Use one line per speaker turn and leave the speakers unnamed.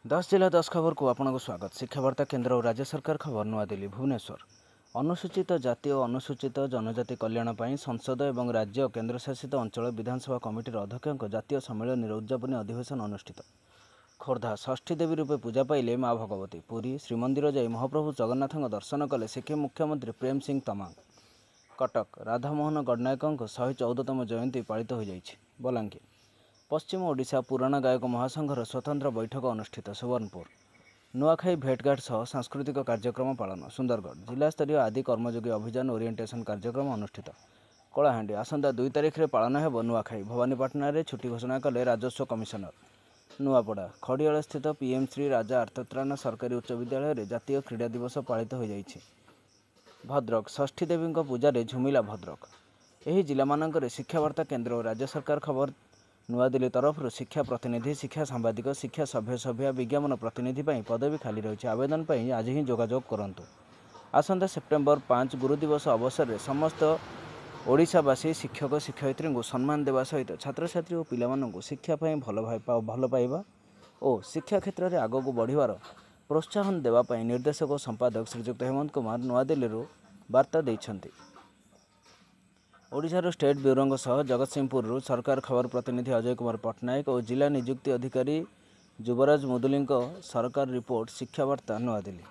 10 जिला 10 खबर को आपको स्वागत। शिक्षावार्ता केंद्र और राज्य सरकार खबर नुआदिल्ली भुवनेश्वर। अनुसूचित जाति और अनुसूचित जनजाति कल्याण पर संसद और राज्य केन्द्रशासित अंचल विधानसभा कमिटीर अध्यक्ष जातीय सम्मेलन उद्यापनी अधिवेशन अनुष्ठित। खोर्धा षष्ठी देवी रूपे पूजा पाइले माँ भगवती। पुरी श्रीमंदिर जाई महाप्रभु जगन्नाथ दर्शन कले सिक्किम मुख्यमंत्री प्रेम सिंह तमाङ। कटक राधामोहन गडनायक 114तम जयंती पालित हो जाइछि। बलांगीर पश्चिम ओडिशा पुराण गायक महासंघर स्वतंत्र बैठक अनुष्ठित। सुवर्णपुर नुआखाई भेटघाट सह सांस्कृतिक कार्यक्रम पालन। सुंदरगढ़ जिलास्तरीय आदि कर्मयोगी अभियान ओरिएंटेशन कार्यक्रम अनुष्ठित। कलाहांडी आसंता 2 तारिख में पालन हेब नुआखाई। भवानीपाटना रे छुट्टी घोषणा कले राजस्व कमिशनर। नुआपड़ा खड़ियाल स्थित पीएम श्री राजा आर्तत्राण सरकारी उच्च विद्यालय रे जातीय क्रीड़ा दिवस पालित हो जाइछि। भद्रक षष्ठी देवी पूजा झुमिला भद्रक। एही जिला मानकरे शिक्षावार्ता केंद्र और राज्य सरकार खबर नुआदिल्ली तरफ शिक्षा प्रतिनिधि, शिक्षा सांबादिक, शिक्षा सभ्य सभ्या विज्ञापन प्रतिनिधि पदवी खाली रही। आवेदन पर आज ही जोगाजोग करंतु। आसंता सेप्टेम्बर 5 गुरु दिवस अवसर में समस्त ओडिशावासी शिक्षक शिक्षयित्री को सम्मान देवा सहित छात्र छात्री और पिलामानंकु शिक्षा भल पाइबा और शिक्षा क्षेत्र में आगक बढ़िवार प्रोत्साहन देवाई निर्देशक और संपादक श्रीजुक्त हेमंत कुमार नुआदिल्ली वार्ता देइछन्ति। ओडिशार स्टेट ब्यूरो सह जगतसिंहपुर सरकार खबर प्रतिनिधि अजय कुमार पट्टनायक और जिला नियुक्ति अधिकारी युवराज मुदुली सरकार रिपोर्ट। शिक्षावार्ता नुआदिल्ली।